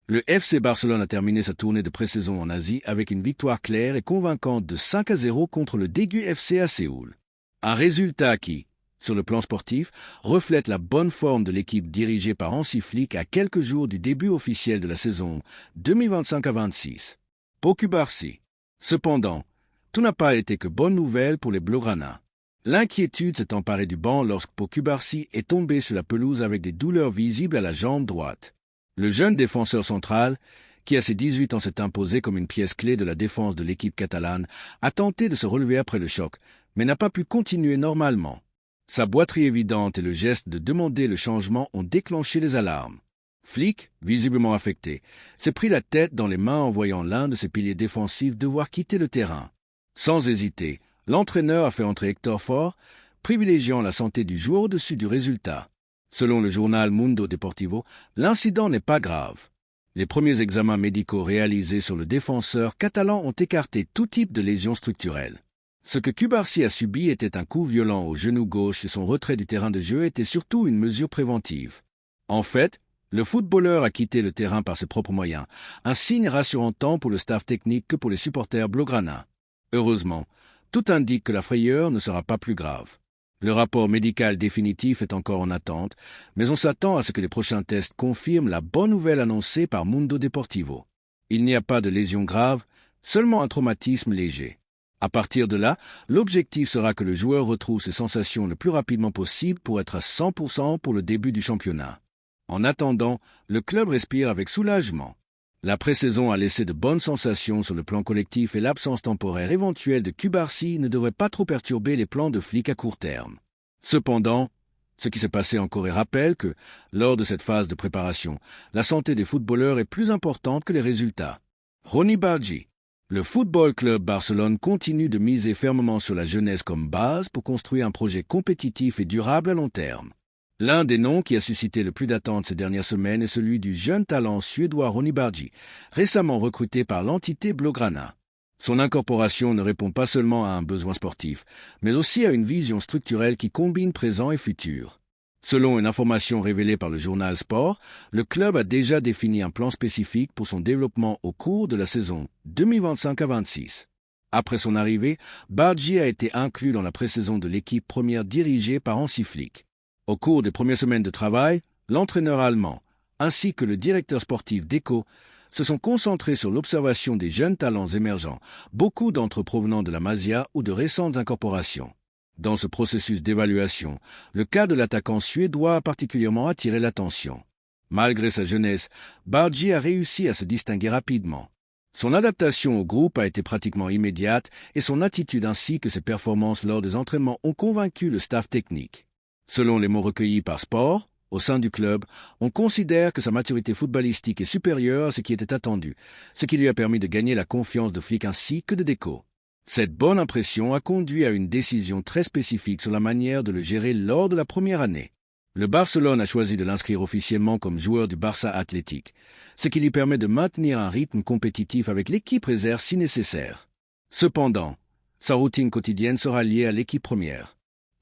Le FC Barcelone a terminé sa tournée de pré-saison en Asie avec une victoire claire et convaincante de 5-0 contre le Daegu FC à Séoul. Un résultat qui, sur le plan sportif, reflète la bonne forme de l'équipe dirigée par Hansi Flick à quelques jours du début officiel de la saison 2025-26. Pour Kubarsi. Cependant, tout n'a pas été que bonne nouvelle pour les Blaugrana. L'inquiétude s'est emparée du banc lorsque Kubarsi est tombé sur la pelouse avec des douleurs visibles à la jambe droite. Le jeune défenseur central, qui à ses 18 ans s'est imposé comme une pièce clé de la défense de l'équipe catalane, a tenté de se relever après le choc, mais n'a pas pu continuer normalement. Sa boiterie évidente et le geste de demander le changement ont déclenché les alarmes. Flick, visiblement affecté, s'est pris la tête dans les mains en voyant l'un de ses piliers défensifs devoir quitter le terrain. Sans hésiter, l'entraîneur a fait entrer Hector Fort, privilégiant la santé du joueur au-dessus du résultat. Selon le journal Mundo Deportivo, l'incident n'est pas grave. Les premiers examens médicaux réalisés sur le défenseur catalan ont écarté tout type de lésions structurelles. Ce que Kubarsi a subi était un coup violent au genou gauche et son retrait du terrain de jeu était surtout une mesure préventive. En fait, le footballeur a quitté le terrain par ses propres moyens, un signe rassurant tant pour le staff technique que pour les supporters blaugrana. Heureusement, tout indique que la frayeur ne sera pas plus grave. Le rapport médical définitif est encore en attente, mais on s'attend à ce que les prochains tests confirment la bonne nouvelle annoncée par Mundo Deportivo. Il n'y a pas de lésion grave, seulement un traumatisme léger. À partir de là, l'objectif sera que le joueur retrouve ses sensations le plus rapidement possible pour être à 100% pour le début du championnat. En attendant, le club respire avec soulagement. La pré-saison a laissé de bonnes sensations sur le plan collectif et l'absence temporaire éventuelle de Kubarsi ne devrait pas trop perturber les plans de Flick à court terme. Cependant, ce qui s'est passé en Corée rappelle que, lors de cette phase de préparation, la santé des footballeurs est plus importante que les résultats. Ronny Bardghji. Le Football Club Barcelone continue de miser fermement sur la jeunesse comme base pour construire un projet compétitif et durable à long terme. L'un des noms qui a suscité le plus d'attentes ces dernières semaines est celui du jeune talent suédois Ronny Bardghji, récemment recruté par l'entité Blaugrana. Son incorporation ne répond pas seulement à un besoin sportif, mais aussi à une vision structurelle qui combine présent et futur. Selon une information révélée par le journal Sport, le club a déjà défini un plan spécifique pour son développement au cours de la saison 2025-26. Après son arrivée, Bardghji a été inclus dans la pré-saison de l'équipe première dirigée par Hansi Flick. Au cours des premières semaines de travail, l'entraîneur allemand, ainsi que le directeur sportif Deco, se sont concentrés sur l'observation des jeunes talents émergents, beaucoup d'entre eux provenant de la Masia ou de récentes incorporations. Dans ce processus d'évaluation, le cas de l'attaquant suédois a particulièrement attiré l'attention. Malgré sa jeunesse, Bardghji a réussi à se distinguer rapidement. Son adaptation au groupe a été pratiquement immédiate et son attitude ainsi que ses performances lors des entraînements ont convaincu le staff technique. Selon les mots recueillis par Sport, au sein du club, on considère que sa maturité footballistique est supérieure à ce qui était attendu, ce qui lui a permis de gagner la confiance de Flick ainsi que de Deco. Cette bonne impression a conduit à une décision très spécifique sur la manière de le gérer lors de la première année. Le Barcelone a choisi de l'inscrire officiellement comme joueur du Barça Athletic, ce qui lui permet de maintenir un rythme compétitif avec l'équipe réserve si nécessaire. Cependant, sa routine quotidienne sera liée à l'équipe première.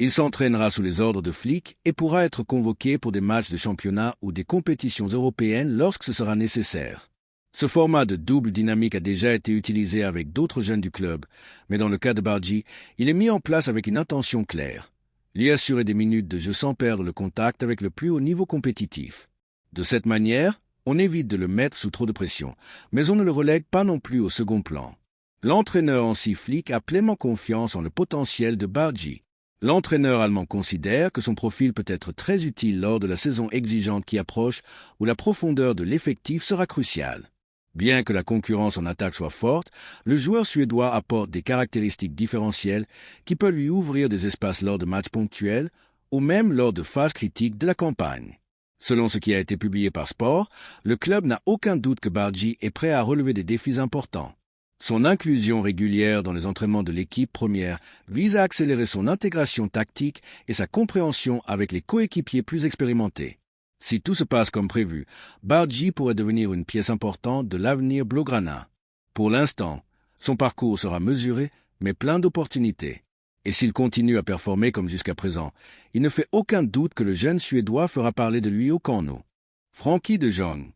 Il s'entraînera sous les ordres de Flick et pourra être convoqué pour des matchs de championnat ou des compétitions européennes lorsque ce sera nécessaire. Ce format de double dynamique a déjà été utilisé avec d'autres jeunes du club, mais dans le cas de Bardghji, il est mis en place avec une intention claire. Lui assurer des minutes de jeu sans perdre le contact avec le plus haut niveau compétitif. De cette manière, on évite de le mettre sous trop de pression, mais on ne le relègue pas non plus au second plan. L'entraîneur Hansi Flick a pleinement confiance en le potentiel de Bardghji. L'entraîneur allemand considère que son profil peut être très utile lors de la saison exigeante qui approche où la profondeur de l'effectif sera cruciale. Bien que la concurrence en attaque soit forte, le joueur suédois apporte des caractéristiques différentielles qui peuvent lui ouvrir des espaces lors de matchs ponctuels ou même lors de phases critiques de la campagne. Selon ce qui a été publié par Sport, le club n'a aucun doute que Bardghji est prêt à relever des défis importants. Son inclusion régulière dans les entraînements de l'équipe première vise à accélérer son intégration tactique et sa compréhension avec les coéquipiers plus expérimentés. Si tout se passe comme prévu, Bardghji pourrait devenir une pièce importante de l'avenir blaugrana. Pour l'instant, son parcours sera mesuré, mais plein d'opportunités. Et s'il continue à performer comme jusqu'à présent, il ne fait aucun doute que le jeune Suédois fera parler de lui au Camp Nou. Frenkie de Jong.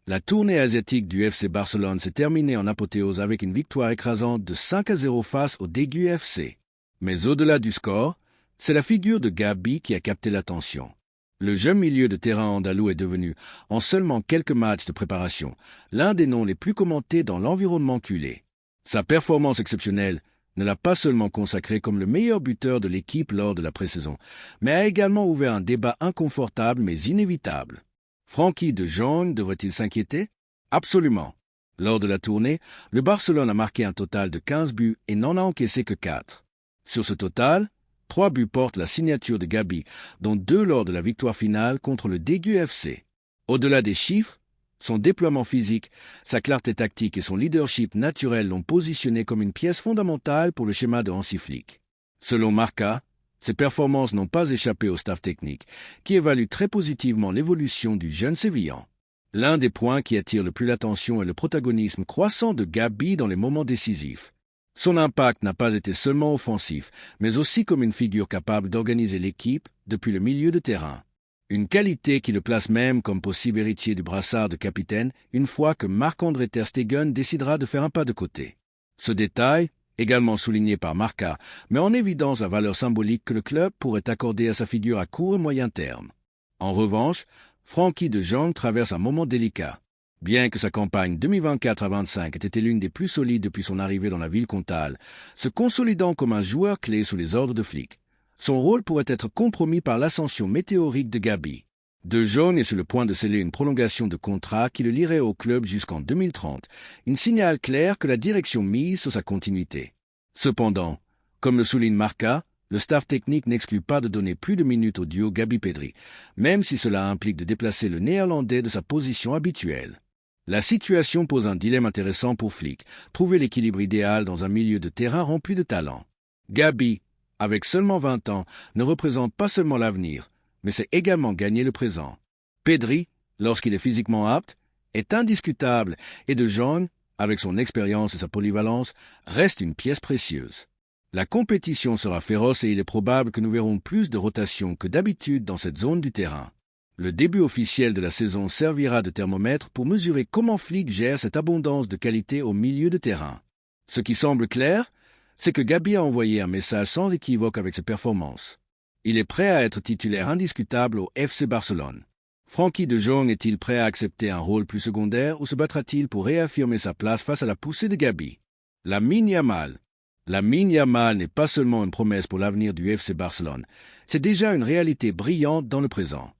La tournée asiatique du FC Barcelone s'est terminée en apothéose avec une victoire écrasante de 5-0 face au Daegu FC. Mais au-delà du score, c'est la figure de Gabi qui a capté l'attention. Le jeune milieu de terrain andalou est devenu, en seulement quelques matchs de préparation, l'un des noms les plus commentés dans l'environnement culé. Sa performance exceptionnelle ne l'a pas seulement consacré comme le meilleur buteur de l'équipe lors de la pré-saison, mais a également ouvert un débat inconfortable mais inévitable. Frenkie de Jong devrait-il s'inquiéter? Absolument. Lors de la tournée, le Barcelone a marqué un total de 15 buts et n'en a encaissé que 4. Sur ce total, 3 buts portent la signature de Gabi, dont 2 lors de la victoire finale contre le Daegu FC. Au-delà des chiffres, son déploiement physique, sa clarté tactique et son leadership naturel l'ont positionné comme une pièce fondamentale pour le schéma de Hansi Flick. Selon Marca, ses performances n'ont pas échappé au staff technique, qui évalue très positivement l'évolution du jeune Sévillan. L'un des points qui attire le plus l'attention est le protagonisme croissant de Gabi dans les moments décisifs. Son impact n'a pas été seulement offensif, mais aussi comme une figure capable d'organiser l'équipe depuis le milieu de terrain. Une qualité qui le place même comme possible héritier du brassard de capitaine une fois que Marc-André ter Stegen décidera de faire un pas de côté. Ce détail, également souligné par Marca, met en évidence la valeur symbolique que le club pourrait accorder à sa figure à court et moyen terme. En revanche, Frenkie de Jong traverse un moment délicat. Bien que sa campagne 2024-25 ait été l'une des plus solides depuis son arrivée dans la ville comtale, se consolidant comme un joueur clé sous les ordres de Flick, son rôle pourrait être compromis par l'ascension météorique de Gabi. De Jong est sur le point de sceller une prolongation de contrat qui le lierait au club jusqu'en 2030, un signal clair que la direction mise sur sa continuité. Cependant, comme le souligne Marca, le staff technique n'exclut pas de donner plus de minutes au duo Gabi-Pedri, même si cela implique de déplacer le Néerlandais de sa position habituelle. La situation pose un dilemme intéressant pour Flick, trouver l'équilibre idéal dans un milieu de terrain rempli de talent. Gabi, avec seulement 20 ans, ne représente pas seulement l'avenir, mais c'est également gagner le présent. Pedri, lorsqu'il est physiquement apte, est indiscutable et De Jong, avec son expérience et sa polyvalence, reste une pièce précieuse. La compétition sera féroce et il est probable que nous verrons plus de rotation que d'habitude dans cette zone du terrain. Le début officiel de la saison servira de thermomètre pour mesurer comment Flick gère cette abondance de qualité au milieu de terrain. Ce qui semble clair, c'est que Gabi a envoyé un message sans équivoque avec ses performances. Il est prêt à être titulaire indiscutable au FC Barcelone. Frenkie de Jong est-il prêt à accepter un rôle plus secondaire ou se battra-t-il pour réaffirmer sa place face à la poussée de Gabi? Lamine Yamal n'est pas seulement une promesse pour l'avenir du FC Barcelone, c'est déjà une réalité brillante dans le présent.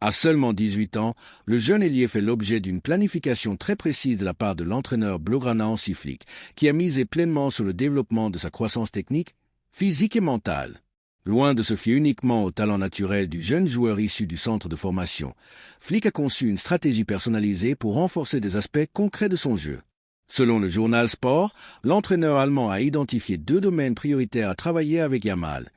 À seulement 18 ans, le jeune ailier fait l'objet d'une planification très précise de la part de l'entraîneur blaugrana Hansi Flick, qui a misé pleinement sur le développement de sa croissance technique, physique et mentale. Loin de se fier uniquement au talent naturel du jeune joueur issu du centre de formation, Flick a conçu une stratégie personnalisée pour renforcer des aspects concrets de son jeu. Selon le journal Sport, l'entraîneur allemand a identifié 2 domaines prioritaires à travailler avec Yamal: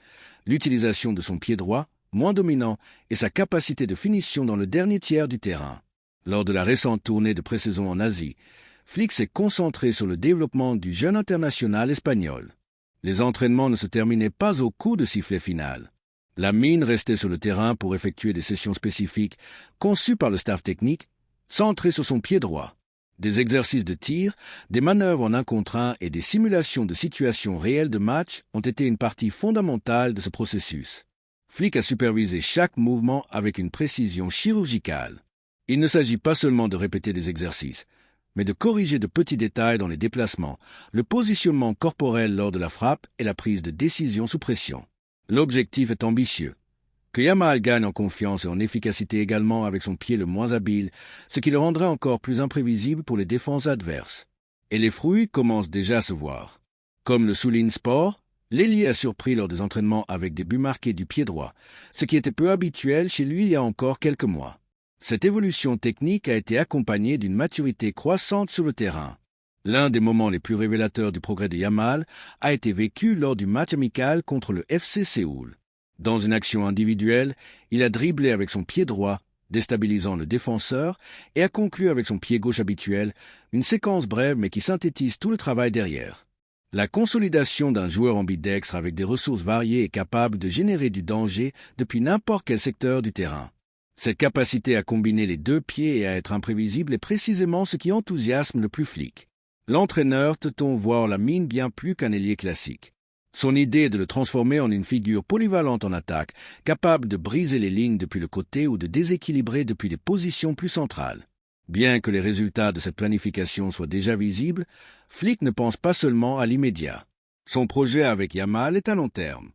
l'utilisation de son pied droit, moins dominant, et sa capacité de finition dans le dernier tiers du terrain. Lors de la récente tournée de pré-saison en Asie, Flick s'est concentré sur le développement du jeune international espagnol. Les entraînements ne se terminaient pas au coup de sifflet final. Lamine restait sur le terrain pour effectuer des sessions spécifiques, conçues par le staff technique, centrées sur son pied droit. Des exercices de tir, des manœuvres en 1 contre 1 et des simulations de situations réelles de match ont été une partie fondamentale de ce processus. Flick a supervisé chaque mouvement avec une précision chirurgicale. Il ne s'agit pas seulement de répéter des exercices, mais de corriger de petits détails dans les déplacements, le positionnement corporel lors de la frappe et la prise de décision sous pression. L'objectif est ambitieux. Que Yamal gagne en confiance et en efficacité également avec son pied le moins habile, ce qui le rendrait encore plus imprévisible pour les défenses adverses. Et les fruits commencent déjà à se voir. Comme le souligne Sport, l'ailier a surpris lors des entraînements avec des buts marqués du pied droit, ce qui était peu habituel chez lui il y a encore quelques mois. Cette évolution technique a été accompagnée d'une maturité croissante sur le terrain. L'un des moments les plus révélateurs du progrès de Yamal a été vécu lors du match amical contre le FC Séoul. Dans une action individuelle, il a dribblé avec son pied droit, déstabilisant le défenseur, et a conclu avec son pied gauche habituel, une séquence brève mais qui synthétise tout le travail derrière. La consolidation d'un joueur ambidextre avec des ressources variées et capable de générer du danger depuis n'importe quel secteur du terrain. Cette capacité à combiner les deux pieds et à être imprévisible est précisément ce qui enthousiasme le plus Flick. L'entraîneur tend voir la mine bien plus qu'un ailier classique. Son idée est de le transformer en une figure polyvalente en attaque, capable de briser les lignes depuis le côté ou de déséquilibrer depuis des positions plus centrales. Bien que les résultats de cette planification soient déjà visibles, Flick ne pense pas seulement à l'immédiat. Son projet avec Yamal est à long terme.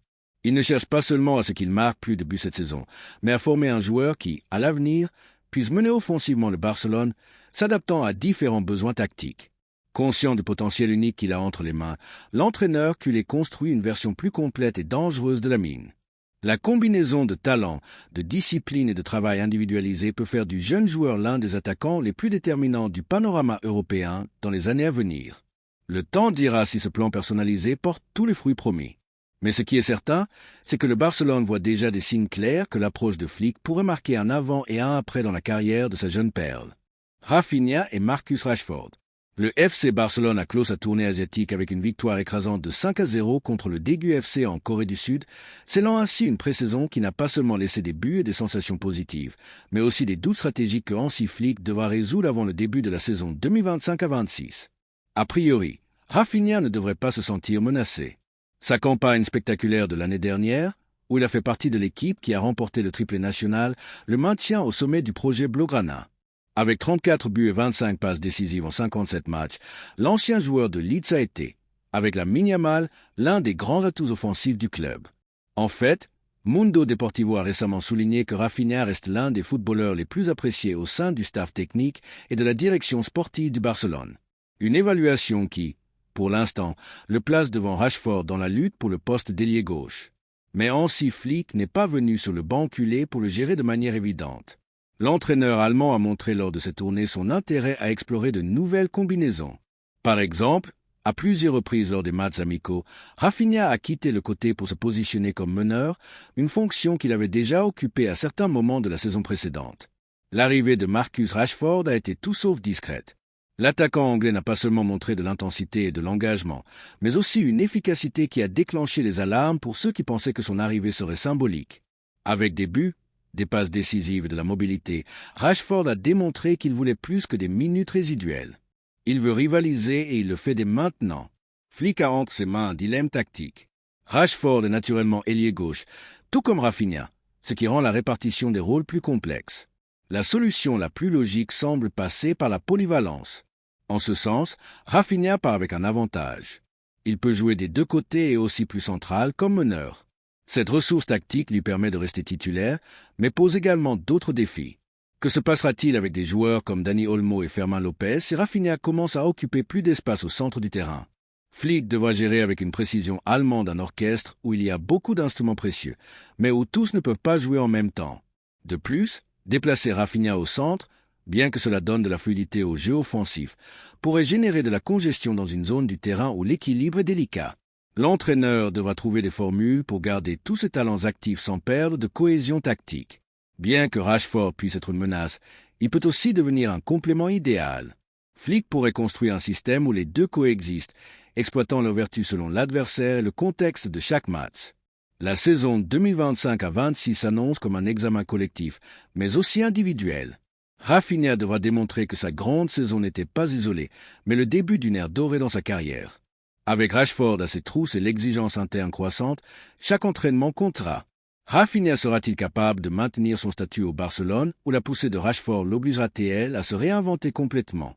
Il ne cherche pas seulement à ce qu'il marque plus de buts cette saison, mais à former un joueur qui, à l'avenir, puisse mener offensivement le Barcelone, s'adaptant à différents besoins tactiques. Conscient du potentiel unique qu'il a entre les mains, l'entraîneur lui construit une version plus complète et dangereuse de la mine. La combinaison de talent, de discipline et de travail individualisé peut faire du jeune joueur l'un des attaquants les plus déterminants du panorama européen dans les années à venir. Le temps dira si ce plan personnalisé porte tous les fruits promis. Mais ce qui est certain, c'est que le Barcelone voit déjà des signes clairs que l'approche de Flick pourrait marquer un avant et un après dans la carrière de sa jeune perle. Rafinha et Marcus Rashford. Le FC Barcelone a clos sa tournée asiatique avec une victoire écrasante de 5-0 contre le Daegu FC en Corée du Sud, scellant ainsi une pré-saison qui n'a pas seulement laissé des buts et des sensations positives, mais aussi des doutes stratégiques que Hansi Flick devra résoudre avant le début de la saison 2025-26. A priori, Rafinha ne devrait pas se sentir menacé. Sa campagne spectaculaire de l'année dernière, où il a fait partie de l'équipe qui a remporté le triplé national, le maintient au sommet du projet Blaugrana. Avec 34 buts et 25 passes décisives en 57 matchs, l'ancien joueur de Leeds a été, avec la Yamal, l'un des grands atouts offensifs du club. En fait, Mundo Deportivo a récemment souligné que Rafinha reste l'un des footballeurs les plus appréciés au sein du staff technique et de la direction sportive du Barcelone. Une évaluation qui, pour l'instant, le place devant Rashford dans la lutte pour le poste d'ailier gauche. Mais Hansi Flick n'est pas venu sur le banc culé pour le gérer de manière évidente. L'entraîneur allemand a montré lors de cette tournée son intérêt à explorer de nouvelles combinaisons. Par exemple, à plusieurs reprises lors des matchs amicaux, Rafinha a quitté le côté pour se positionner comme meneur, une fonction qu'il avait déjà occupée à certains moments de la saison précédente. L'arrivée de Marcus Rashford a été tout sauf discrète. L'attaquant anglais n'a pas seulement montré de l'intensité et de l'engagement, mais aussi une efficacité qui a déclenché les alarmes pour ceux qui pensaient que son arrivée serait symbolique. Avec des buts, des passes décisives et de la mobilité, Rashford a démontré qu'il voulait plus que des minutes résiduelles. Il veut rivaliser et il le fait dès maintenant. Flick a entre ses mains un dilemme tactique. Rashford est naturellement ailier gauche, tout comme Rafinha, ce qui rend la répartition des rôles plus complexe. La solution la plus logique semble passer par la polyvalence. En ce sens, Rafinha part avec un avantage. Il peut jouer des deux côtés et aussi plus central comme meneur. Cette ressource tactique lui permet de rester titulaire, mais pose également d'autres défis. Que se passera-t-il avec des joueurs comme Dani Olmo et Fermin Lopez si Rafinha commence à occuper plus d'espace au centre du terrain? Flick devra gérer avec une précision allemande un orchestre où il y a beaucoup d'instruments précieux, mais où tous ne peuvent pas jouer en même temps. De plus, déplacer Rafinha au centre, bien que cela donne de la fluidité au jeu offensif, pourrait générer de la congestion dans une zone du terrain où l'équilibre est délicat. L'entraîneur devra trouver des formules pour garder tous ses talents actifs sans perdre de cohésion tactique. Bien que Rashford puisse être une menace, il peut aussi devenir un complément idéal. Flick pourrait construire un système où les deux coexistent, exploitant leurs vertus selon l'adversaire et le contexte de chaque match. La saison 2025-26 s'annonce comme un examen collectif, mais aussi individuel. Rafinha devra démontrer que sa grande saison n'était pas isolée, mais le début d'une ère dorée dans sa carrière. Avec Rashford à ses trousses et l'exigence interne croissante, chaque entraînement comptera. Rafinha sera-t-il capable de maintenir son statut au Barcelone ou la poussée de Rashford l'obligera-t-elle à se réinventer complètement?